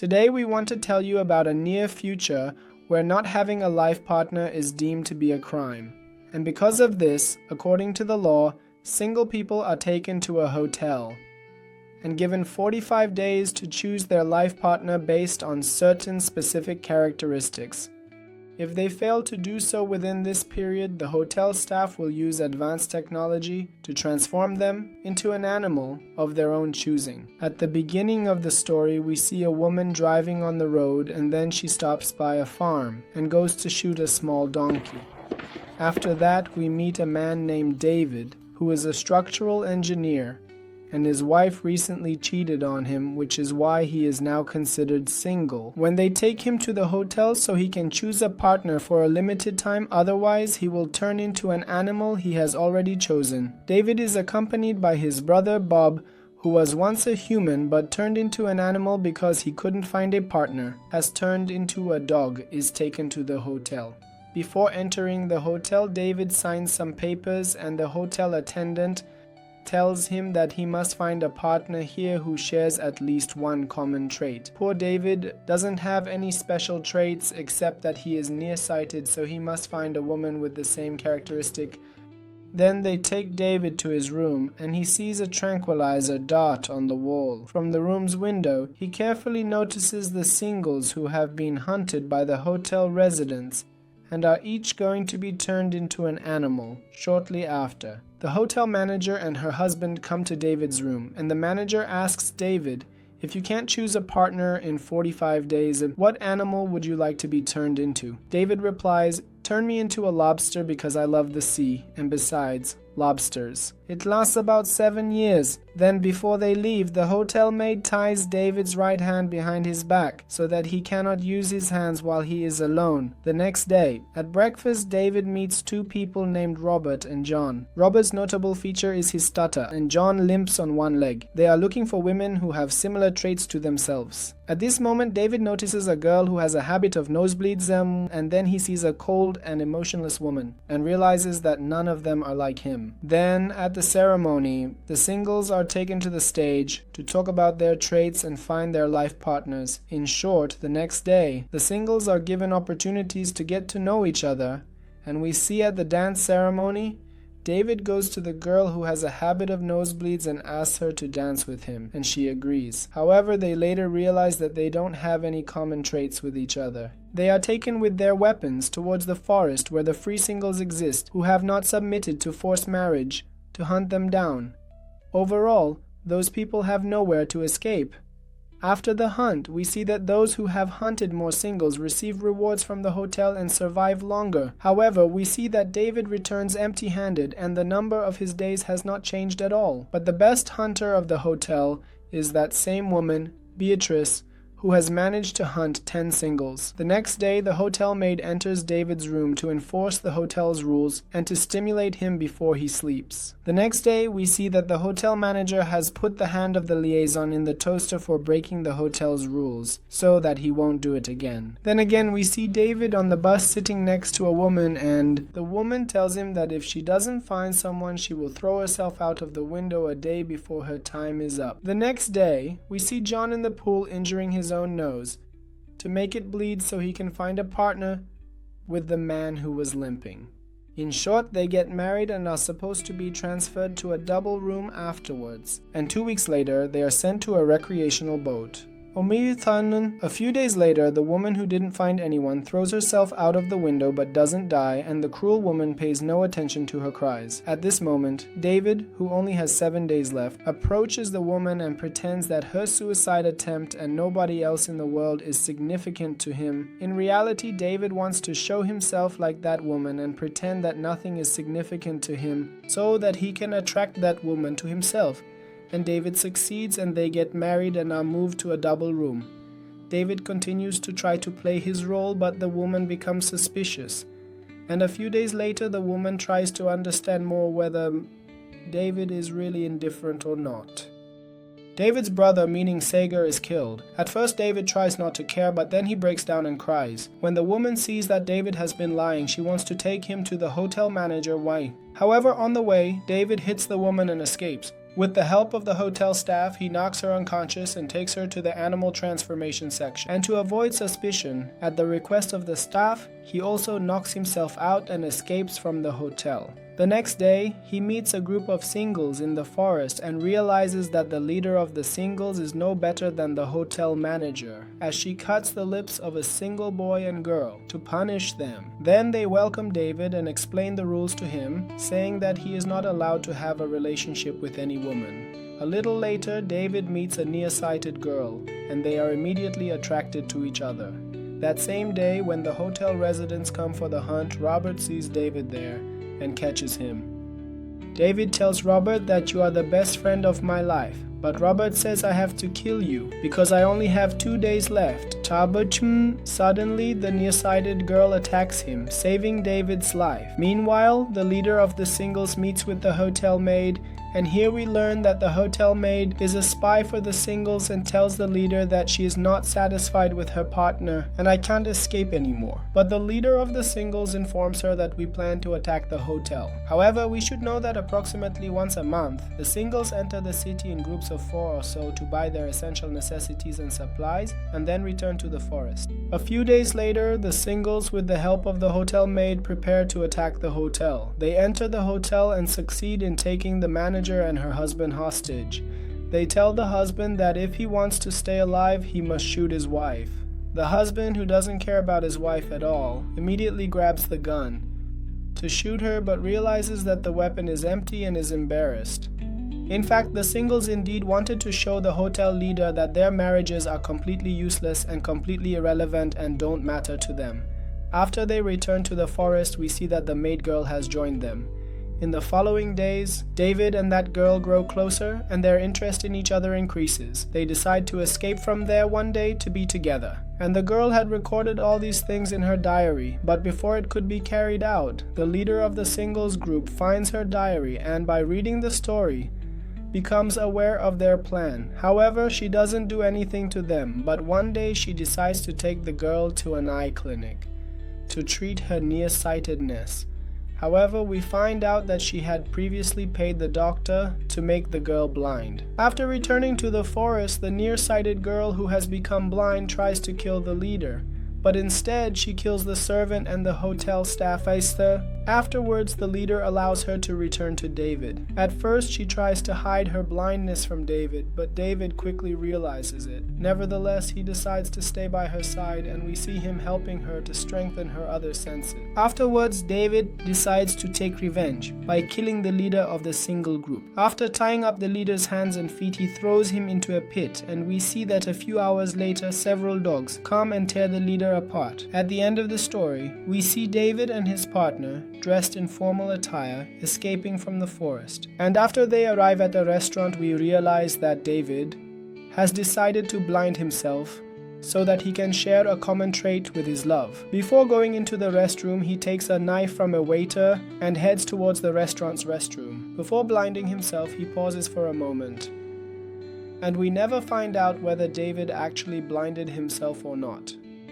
Today we want to tell you about a near future where not having a life partner is deemed to be a crime. And because of this, according to the law, single people are taken to a hotel and given 45 days to choose their life partner based on certain specific characteristics. If they fail to do so within this period, the hotel staff will use advanced technology to transform them into an animal of their own choosing. At the beginning of the story, we see a woman driving on the road, and then she stops by a farm and goes to shoot a small donkey. After that, we meet a man named David, who is a structural engineer, and his wife recently cheated on him, which is why he is now considered single. When they take him to the hotel so he can choose a partner for a limited time, otherwise he will turn into an animal he has already chosen. David is accompanied by his brother Bob, who was once a human but turned into an animal because he couldn't find a partner, has turned into a dog, is taken to the hotel. Before entering the hotel, David signs some papers and the hotel attendant tells him that he must find a partner here who shares at least one common trait. Poor David doesn't have any special traits except that he is nearsighted, so he must find a woman with the same characteristic. Then they take David to his room, and he sees a tranquilizer dart on the wall. From the room's window, he carefully notices the singles who have been hunted by the hotel residents and are each going to be turned into an animal shortly after. The hotel manager and her husband come to David's room, and the manager asks David, if you can't choose a partner in 45 days, what animal would you like to be turned into? David replies, turn me into a lobster because I love the sea, and besides, lobsters. It lasts about 7 years. Then before they leave, the hotel maid ties David's right hand behind his back so that he cannot use his hands while he is alone. The next day, at breakfast, David meets two people named Robert and John. Robert's notable feature is his stutter, and John limps on one leg. They are looking for women who have similar traits to themselves. At this moment, David notices a girl who has a habit of nosebleeds, and then he sees a cold and emotionless woman and realizes that none of them are like him. Then, at the ceremony, the singles are taken to the stage to talk about their traits and find their life partners. In short, the next day, the singles are given opportunities to get to know each other, and we see at the dance ceremony, David goes to the girl who has a habit of nosebleeds and asks her to dance with him, and she agrees. However, they later realize that they don't have any common traits with each other. They are taken with their weapons towards the forest where the free singles exist, who have not submitted to forced marriage, to hunt them down. Overall, those people have nowhere to escape. After the hunt, we see that those who have hunted more singles receive rewards from the hotel and survive longer. However, we see that David returns empty-handed and the number of his days has not changed at all. But the best hunter of the hotel is that same woman, Beatrice, who has managed to hunt 10 singles. The next day, the hotel maid enters David's room to enforce the hotel's rules and to stimulate him before he sleeps. The next day, we see that the hotel manager has put the hand of the liaison in the toaster for breaking the hotel's rules, so that he won't do it again. Then again, we see David on the bus sitting next to a woman, and the woman tells him that if she doesn't find someone, she will throw herself out of the window a day before her time is up. The next day, we see John in the pool injuring his own nose to make it bleed so he can find a partner with the man who was limping. In short, they get married and are supposed to be transferred to a double room afterwards, and 2 weeks later they are sent to a recreational boat. A few days later, the woman who didn't find anyone throws herself out of the window but doesn't die, and the cruel woman pays no attention to her cries. At this moment, David, who only has 7 days left, approaches the woman and pretends that her suicide attempt and nobody else in the world is significant to him. In reality, David wants to show himself like that woman and pretend that nothing is significant to him so that he can attract that woman to himself. And David succeeds, and they get married and are moved to a double room. David continues to try to play his role, but the woman becomes suspicious. And a few days later, the woman tries to understand more whether David is really indifferent or not. David's brother, meaning Sagar, is killed. At first, David tries not to care, but then he breaks down and cries. When the woman sees that David has been lying, she wants to take him to the hotel manager, However, on the way, David hits the woman and escapes. With the help of the hotel staff, he knocks her unconscious and takes her to the animal transformation section. And to avoid suspicion, at the request of the staff, he also knocks himself out and escapes from the hotel. The next day, he meets a group of singles in the forest and realizes that the leader of the singles is no better than the hotel manager, as she cuts the lips of a single boy and girl to punish them. Then they welcome David and explain the rules to him, saying that he is not allowed to have a relationship with any woman. A little later, David meets a nearsighted girl, and they are immediately attracted to each other. That same day, when the hotel residents come for the hunt, Robert sees David there and catches him. David tells Robert that you are the best friend of my life, but Robert says I have to kill you because I only have 2 days left. Suddenly, the nearsighted girl attacks him, saving David's life. Meanwhile, the leader of the singles meets with the hotel maid, and here we learn that the hotel maid is a spy for the singles and tells the leader that she is not satisfied with her partner and I can't escape anymore. But the leader of the singles informs her that we plan to attack the hotel. However, we should know that approximately once a month, the singles enter the city in groups of 4 or so to buy their essential necessities and supplies and then return to the forest. A few days later, the singles, with the help of the hotel maid, prepare to attack the hotel. They enter the hotel and succeed in taking the manager and her husband hostage. They tell the husband that if he wants to stay alive, he must shoot his wife. The husband, who doesn't care about his wife at all, immediately grabs the gun to shoot her but realizes that the weapon is empty and is embarrassed. In fact, the singles indeed wanted to show the hotel leader that their marriages are completely useless and completely irrelevant and don't matter to them. After they return to the forest, we see that the maid girl has joined them. In the following days, David and that girl grow closer and their interest in each other increases. They decide to escape from there one day to be together. And the girl had recorded all these things in her diary, but before it could be carried out, the leader of the singles group finds her diary and, by reading the story, becomes aware of their plan. However, she doesn't do anything to them, but one day she decides to take the girl to an eye clinic to treat her nearsightedness. However, we find out that she had previously paid the doctor to make the girl blind. After returning to the forest, the nearsighted girl who has become blind tries to kill the leader, but instead she kills the servant and the hotel staff. Afterwards, the leader allows her to return to David. At first, she tries to hide her blindness from David, but David quickly realizes it. Nevertheless, he decides to stay by her side, and we see him helping her to strengthen her other senses. Afterwards, David decides to take revenge by killing the leader of the single group. After tying up the leader's hands and feet, he throws him into a pit, and we see that a few hours later, several dogs come and tear the leader apart. At the end of the story, we see David and his partner, dressed in formal attire, escaping from the forest. And after they arrive at the restaurant, we realize that David has decided to blind himself so that he can share a common trait with his love. Before going into the restroom, he takes a knife from a waiter and heads towards the restaurant's restroom. Before blinding himself, he pauses for a moment. And we never find out whether David actually blinded himself or not.